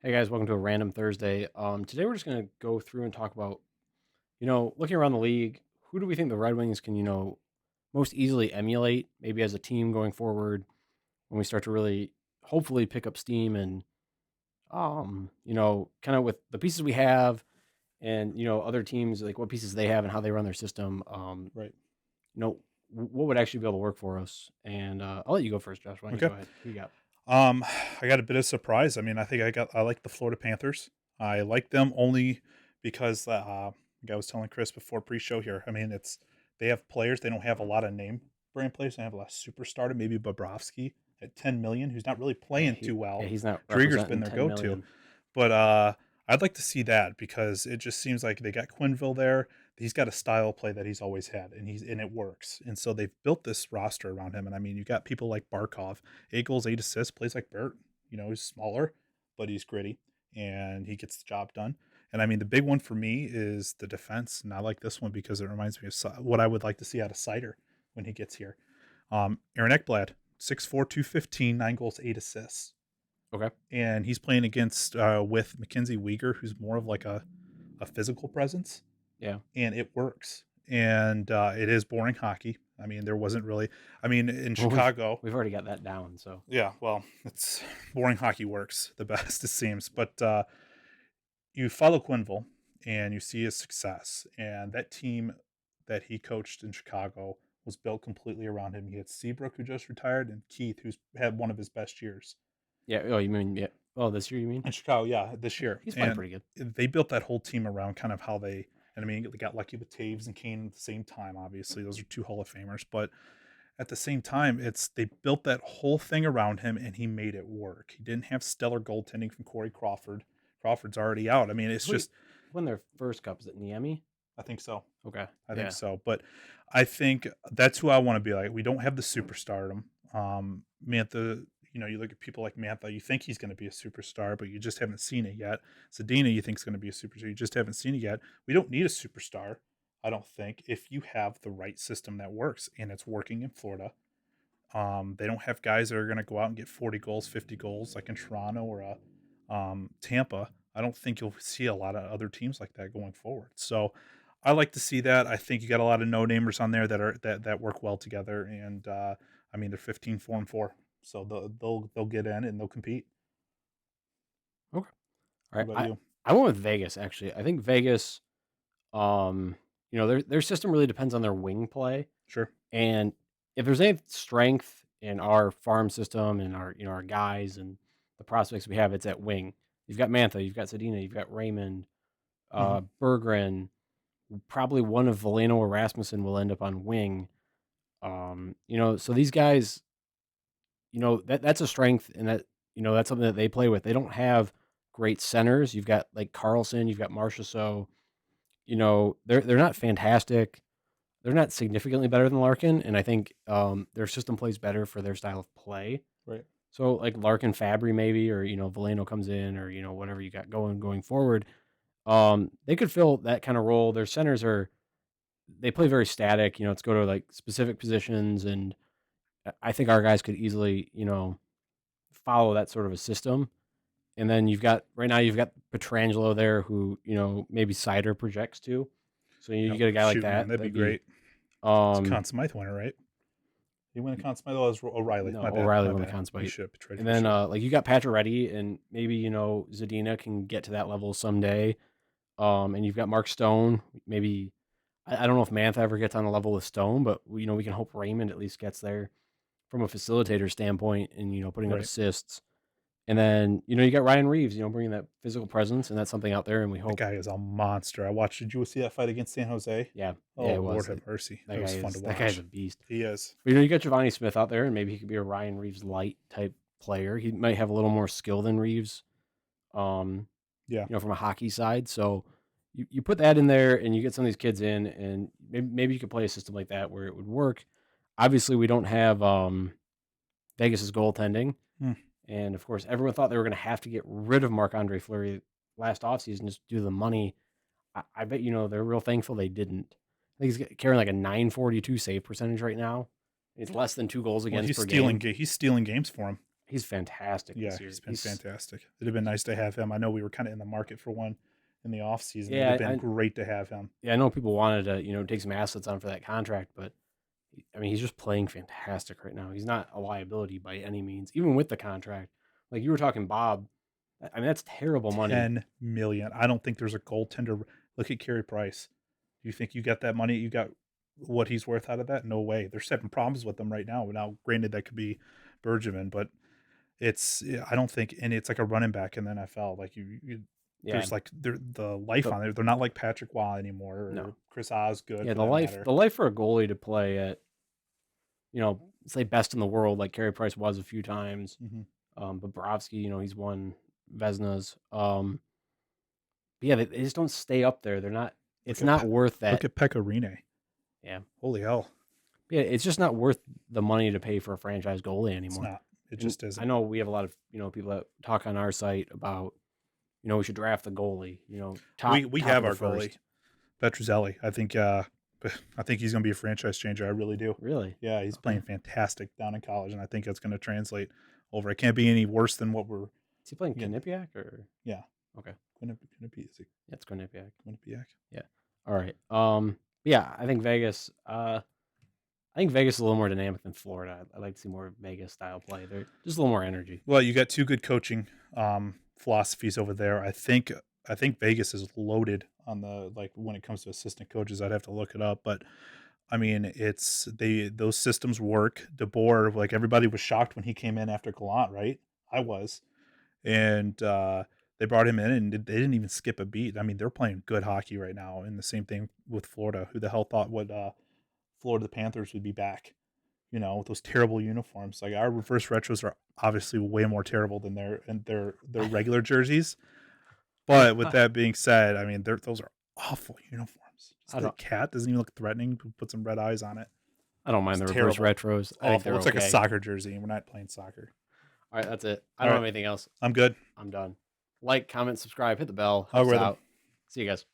Hey guys, welcome to a random Thursday. Today we're just going to go through and talk about, looking around the league, who do we think the Red Wings can, most easily emulate, maybe as a team going forward when we start to really hopefully pick up steam and, kind of with the pieces we have and, other teams, like what pieces they have and how they run their system, Right. what would actually be able to work for us. And I'll let you go first, Josh. Why don't you Okay. go ahead? Who you got? Um, I got a bit of surprise. I mean, I like the Florida Panthers. I like them only because like I was telling Chris before pre-show here. I mean, they have players. They don't have a lot of name brand players. They have a lot of superstar. Maybe Bobrovsky at 10 million, who's not really Yeah, playing too well. he's not Drieger's been representing their 10 go-to, million. but I'd like to see that because it just seems like they got Quinville there. He's got a style of play that he's always had, and it works. And so they've built this roster around him. And I mean, you got people like Barkov, 8 goals, 8 assists, plays like Bert. He's smaller, but he's gritty and he gets the job done. And I mean, the big one for me is the defense. And I like this one because it reminds me of what I would like to see out of Cider when he gets here. Aaron Ekblad, 6'4", 215, 9 goals, 8 assists. Okay. And he's playing against with Mackenzie Weegar, who's more of like a physical presence, Yeah. and it works. And it is boring hockey. I mean, there wasn't really. I mean, in Well, we've Chicago, we've already got that down. So yeah. Well, it's boring hockey works the best it seems. But you follow Quinville and you see his success, and that team that he coached in Chicago was built completely around him. He had Seabrook, who just retired, and Keith, who's had one of his best years yeah. Oh, you mean yeah? Oh, this year you mean? in Chicago, yeah, this Yeah, year. he's playing And pretty good. they built that whole team around kind of how they, and I mean, they got lucky with Taves and Kane at the same time, obviously. Those are two Hall of Famers. But at the same time, they built that whole thing around him and he made it work. He didn't have stellar goaltending from Corey Crawford. Crawford's already out. I mean, it's Who just, won their first cup? Is it Niemi? I think so. Okay. I think Yeah. so. But I think that's who I want to be like. We don't have the superstardom. Mantha, you look at people like Mantha, you think he's going to be a superstar, but you just haven't seen it yet. Zadina, you think is going to be a superstar, you just haven't seen it yet. We don't need a superstar, I don't think, if you have the right system that works, and it's working in Florida. They don't have guys that are going to go out and get 40 goals, 50 goals like in Toronto or Tampa. I don't think you'll see a lot of other teams like that going forward. So I like to see that. I think you got a lot of no namers on there that work well together, and I mean they're 15-4-4, so they'll get in and they'll compete. Okay. All What right. about I you? I went with Vegas actually. I think Vegas. Their system really depends on their wing play, Sure. and if there's any strength in our farm system and our guys and the prospects we have, it's at wing. You've got Mantha, you've got Sedina, you've got Raymond, Hmm. Berggren. Probably one of Veleno or Rasmussen will end up on wing. So these guys, that's a strength, and that's something that they play with. They don't have great centers. You've got like Carlson, you've got Marcia. So they're not fantastic. They're not significantly better than Larkin, and I think their system plays better for their style of play. Right. So like Larkin, Fabry maybe, or Veleno comes in, or whatever you got going forward. They could fill that kind of role. Their centers they play very static. It's go to like specific positions, and I think our guys could easily follow that sort of a system. And then right now you've got Petrangelo there, who maybe Cider projects to. So you Yep. get a guy like Shoot, man, that. that'd be That'd be great. It's a um Conn Smythe winner, right? He won a Conn Smythe. Oh, it was O'Reilly. no, My bad. O'Reilly My won the bad. Conn You Smythe. should. Betrayed And for then sure. like you got Pacioretty, and maybe Zadina can get to that level someday. And you've got Mark Stone. Maybe I don't know if Mantha ever gets on the level with Stone, but we can hope Raymond at least gets there from a facilitator standpoint, and putting up Right. assists. And then you got Ryan Reeves, bringing that physical presence, and that's something out there. And we That hope, guy is a monster. I watched. Did you see that fight against San Jose? yeah, Oh, yeah, it Lord was have mercy. that That guy was fun to is that guy's a watch. beast. He is. But you got Giovanni Smith out there, and maybe he could be a Ryan Reeves light type player. He might have a little more skill than Reeves, um, Yeah. from a hockey side. So you put that in there, and you get some of these kids in, and maybe you could play a system like that where it would work. Obviously, we don't have Vegas's goaltending. Hmm. And of course, everyone thought they were going to have to get rid of Marc Andre Fleury last offseason just due to the money. I bet they're real thankful they didn't. I think he's carrying like a 942 save percentage right now. It's less than 2 goals Well, against per game. he's stealing games for him. He's fantastic Yeah, this year. he's been fantastic. It'd have been nice to have him. I know we were kind of in the market for one in the off season. It'd have Yeah, been great to have him. yeah, I know people wanted to, take some assets on for that contract, but I mean, he's just playing fantastic right now. He's not a liability by any means, even with the contract. Like you were talking, Bob. I mean, that's terrible money. 10 million. I don't think there's a goaltender. Look at Carey Price. Do you think you got that money? You got what he's worth out of that? No way. They're having problems with them right now. Now, granted, that could be Bergevin, but I don't think, and it's like a running back in the NFL. Like Yeah, there's like the life the, on there. They're not like Patrick Waugh anymore or no, Chris Osgood yeah, for that matter. the life for a goalie to play at, say best in the world, like Carey Price was a few times. Mm-hmm. Bobrovsky, he's won Vezinas. But yeah, they just don't stay up there. They're not. It's not worth that. Look at Pekka Rinne. Yeah, holy hell. Yeah, it's just not worth the money to pay for a franchise goalie anymore. It's not. It just isn't. I know we have a lot of people that talk on our site about we should draft the goalie. We have our goalie, Petruzzelli. I think he's going to be a franchise changer. I really do. Really? Yeah, he's playing fantastic down in college, and I think that's going to translate over. It can't be any worse than what we're. Is he playing Quinnipiac or? Yeah. Okay. Quinnipiac. Is it? Yeah, it's Quinnipiac. Quinnipiac. Yeah. All right. Yeah, I think Vegas. I think Vegas is a little more dynamic than Florida. I like to see more Vegas style play. They're just a little more energy. Well, you got two good coaching philosophies over there. I think Vegas is loaded on the when it comes to assistant coaches. I'd have to look it up, but I mean, those systems work. DeBoer, like everybody was shocked when he came in after Gallant, right? I was, and they brought him in, and they didn't even skip a beat. I mean, they're playing good hockey right now, and the same thing with Florida. Who the hell thought Florida Panthers would be back? With those terrible uniforms. Like our reverse retros are obviously way more terrible than their regular jerseys. But with that being said, I mean, those are awful uniforms. The cat doesn't even look threatening. Put some red eyes on it. I don't mind the reverse retros. I think it looks like a soccer jersey, and we're not playing soccer. All right, that's it. I don't have anything else. I'm good. I'm done. Like, comment, subscribe, hit the bell. Algorithm. Out. See you guys.